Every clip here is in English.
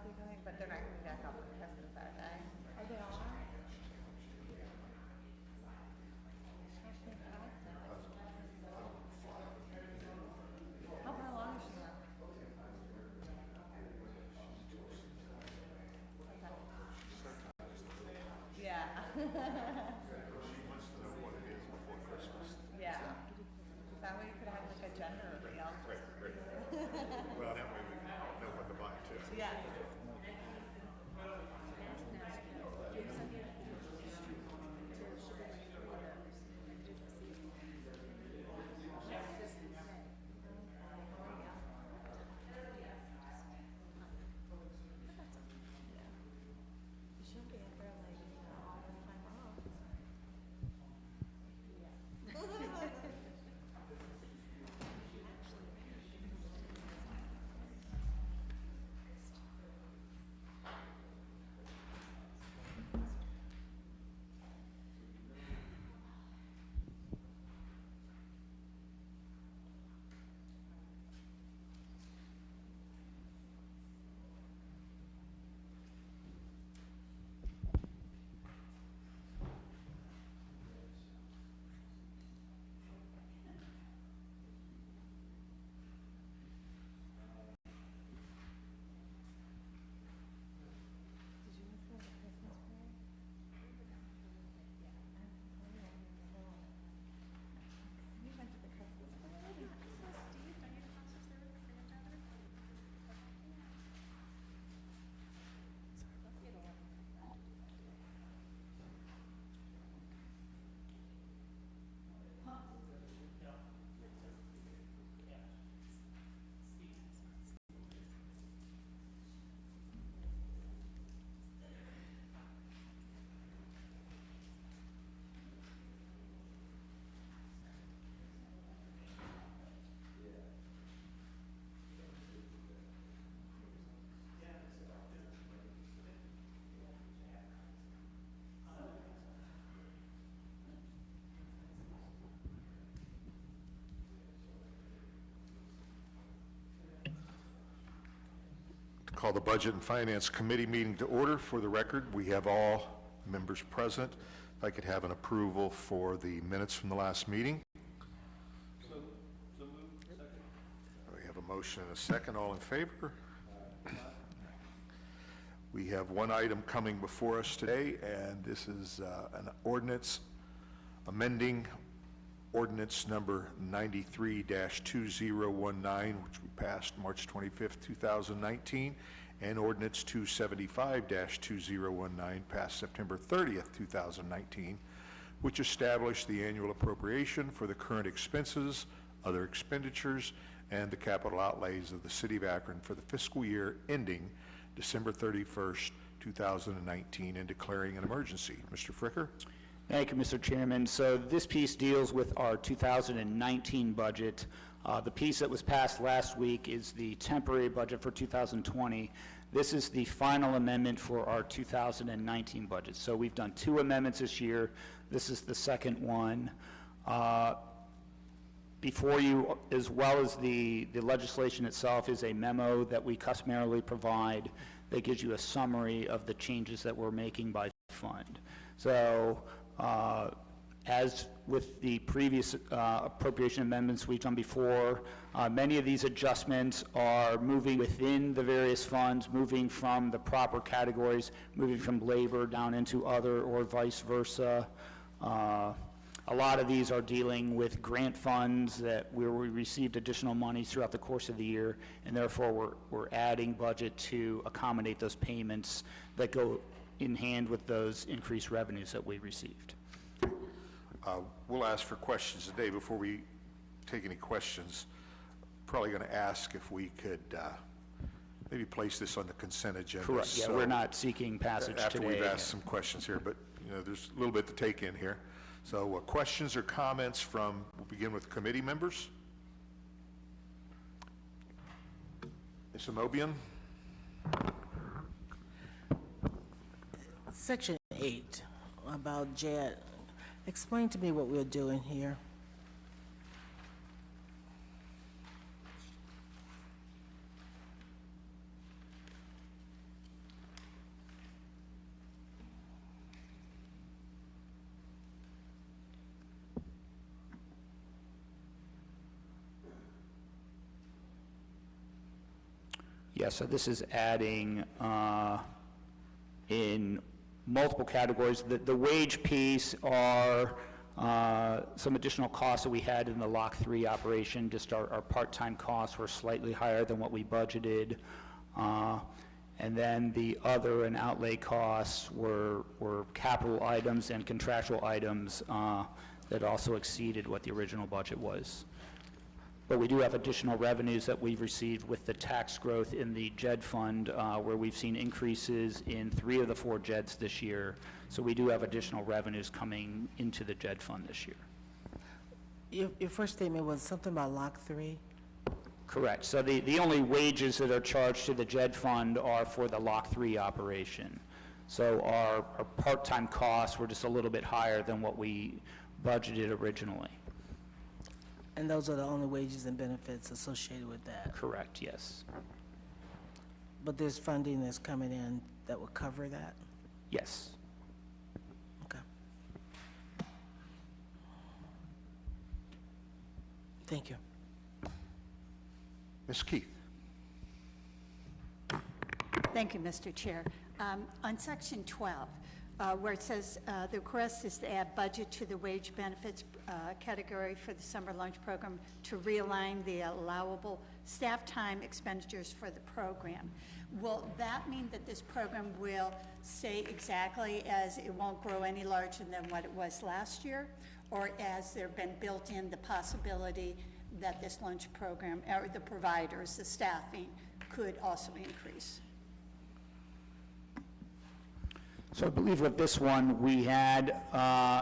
be coming, but they're not coming back up for Christmas, are they? Are they all? How far along is she now? Yeah. She wants to know what it is before Christmas. Yeah. That way you could have like a gender reveal. Right. Well, that way we know what to buy too. Yeah. She'll be up there like, all the time off. Did you miss the Christmas parade? You went to the Christmas parade? Call the Budget and Finance Committee meeting to order. For the record, we have all members present. If I could have an approval for the minutes from the last meeting. So moved. Second. We have a motion and a second. All in favor? We have one item coming before us today, and this is an ordinance amending ordinance number 93-2019, which we passed March 25th, 2019, and ordinance 275-2019, passed September 30th, 2019, which established the annual appropriation for the current expenses, other expenditures, and the capital outlays of the City of Akron for the fiscal year ending December 31st, 2019, and declaring an emergency. Mr. Fricker? Thank you, Mr. Chairman. So this piece deals with our 2019 budget. The piece that was passed last week is the temporary budget for 2020. This is the final amendment for our 2019 budget. So we've done 2 amendments this year. This is the second one. Before you, as well as the legislation itself, is a memo that we customarily provide that gives you a summary of the changes that we're making by fund. So as with the previous appropriation amendments we've done before, many of these adjustments are moving within the various funds, moving from the proper categories, moving from labor down into other, or vice versa. A lot of these are dealing with grant funds where we received additional money throughout the course of the year, and therefore we're adding budget to accommodate those payments that go in hand with those increased revenues that we received. We'll ask for questions today. Before we take any questions, probably going to ask if we could maybe place this on the consent agenda. Correct. Yeah, so we're not seeking passage after today. We've asked some questions here, but there's a little bit to take in here. So questions or comments from, we'll begin with committee members. Ms. Amobian? Section 8 about JED. Explain to me what we're doing here. Yeah, so this is adding in multiple categories. The wage piece are some additional costs that we had in the Lock 3 operation. Just our part-time costs were slightly higher than what we budgeted. And then the other and outlay costs were capital items and contractual items that also exceeded what the original budget was. But we do have additional revenues that we've received with the tax growth in the JED fund, where we've seen increases in 3 of the 4 JEDs this year. So we do have additional revenues coming into the JED fund this year. Your first statement was something about Lock 3? Correct. So the only wages that are charged to the JED fund are for the Lock 3 operation. So our part-time costs were just a little bit higher than what we budgeted originally. And those are the only wages and benefits associated with that? Correct, yes. But there's funding that's coming in that will cover that? Yes. Okay. Thank you. Ms. Keith? Thank you, Mr. Chair. On section 12, where it says the request is to add budget to the wage benefits category for the summer lunch program to realign the allowable staff time expenditures for the program. Will that mean that this program will stay exactly as it won't grow any larger than what it was last year? Or has there been built in the possibility that this lunch program, or the providers, the staffing, could also increase? So I believe with this one, we had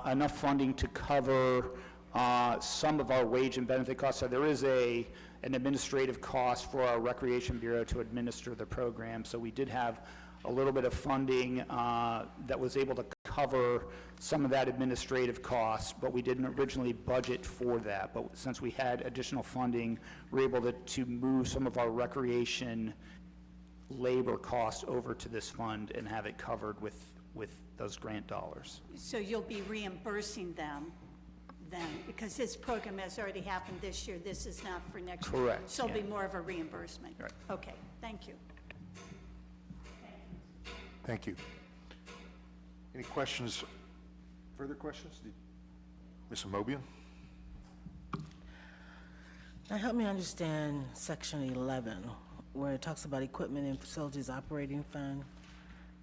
enough funding to cover some of our wage and benefit costs. So there is an administrative cost for our Recreation Bureau to administer the program. So we did have a little bit of funding that was able to cover some of that administrative cost, but we didn't originally budget for that. But since we had additional funding, we were able to move some of our recreation labor costs over to this fund and have it covered with those grant dollars. So you'll be reimbursing them then, because this program has already happened this year. This is not for next year. Correct, So it'll yeah. be more of a reimbursement. Right. Okay, thank you. Thank you. Any questions, further questions? Ms. Amobian? Now help me understand section 11, where it talks about equipment and facilities operating fund,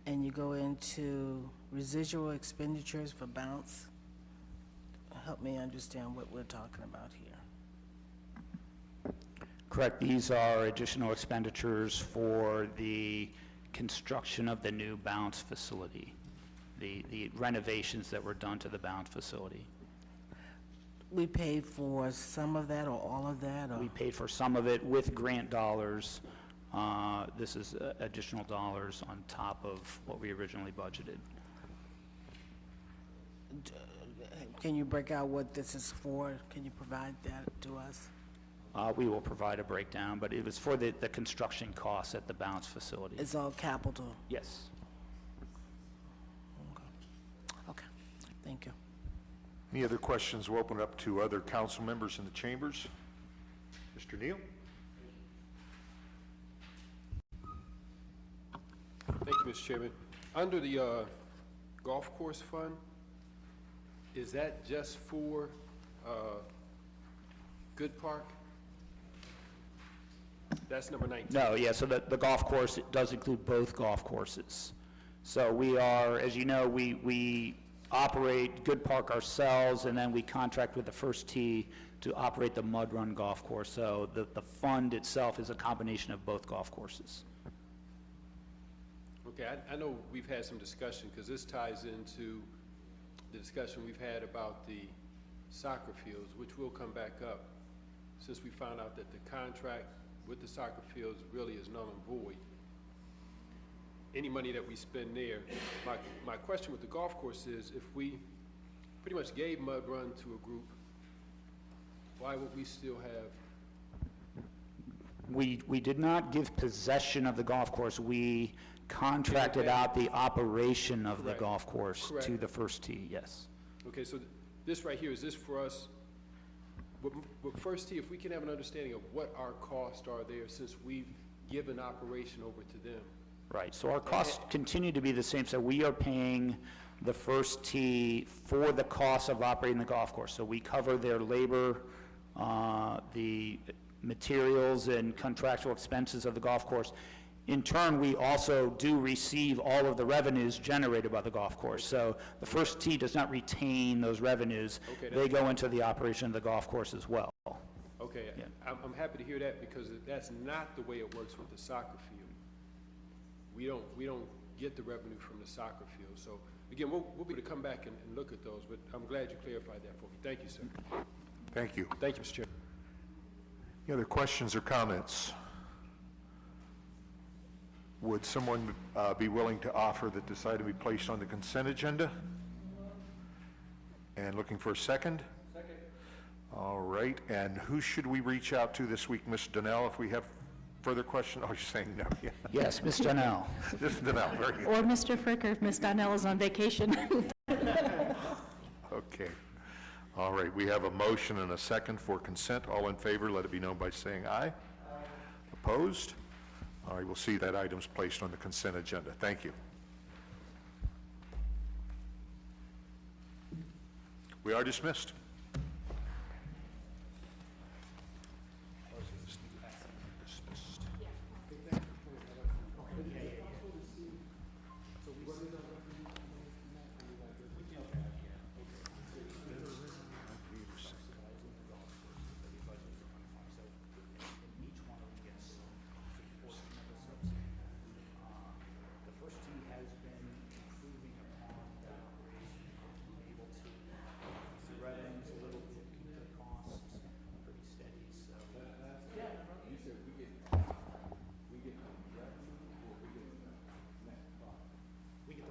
and you go into residual expenditures for bounce. Help me understand what we're talking about here. Correct. These are additional expenditures for the construction of the new bounce facility, the renovations that were done to the bounce facility. We paid for some of that or all of that? Or? We paid for some of it with grant dollars. This is additional dollars on top of what we originally budgeted. Can you break out what this is for? Can you provide that to us? We will provide a breakdown, but it was for the construction costs at the bounce facility. It's all capital? Yes. Okay, thank you. Any other questions? We'll open it up to other council members in the chambers. Mr. Neal? Thank you, Mr. Chairman. Under the golf course fund, is that just for Good Park? That's number 19. No, yeah, so the golf course, it does include both golf courses. So we are, as you know, we operate Good Park ourselves, and then we contract with the First Tee to operate the Mud Run golf course. So the fund itself is a combination of both golf courses. Okay, I know we've had some discussion, because this ties into the discussion we've had about the soccer fields, which will come back up, since we found out that the contract with the soccer fields really is null and void. Any money that we spend there, my question with the golf course is, if we pretty much gave Mud Run to a group, why would we still have? We did not give possession of the golf course. We contracted out the operation of the golf course to the First Tee, yes. Okay, so this right here, is this for us? With First Tee, if we can have an understanding of what our costs are there, since we've give an operation over to them. Right, so our costs continue to be the same, so we are paying the first tee for the cost of operating the golf course. So we cover their labor, the materials and contractual expenses of the golf course. In turn, we also do receive all of the revenues generated by the golf course. So the first tee does not retain those revenues. Okay, they go into the operation of the golf course as well. Okay, Yeah. I'm happy to hear that because that's not the way it works with the soccer field. We don't get the revenue from the soccer field. So again, we'll be able to come back and look at those, but I'm glad you clarified that for me. Thank you, sir. Thank you. Thank you, Mr. Chair. Any other questions or comments? Would someone be willing to offer that this item be placed on the consent agenda? And looking for a second? Second. All right, and who should we reach out to this week, Ms. Donnell, if we have further questions? Oh, you're saying no. Yeah. Yes, Ms. Donnell. Ms. Donnell, very good. Or Mr. Fricker if Ms. Donnell is on vacation. Okay. All right, we have a motion and a second for consent. All in favor, let it be known by saying aye. Aye. Opposed? All right, we'll see that item's placed on the consent agenda. Thank you. We are dismissed.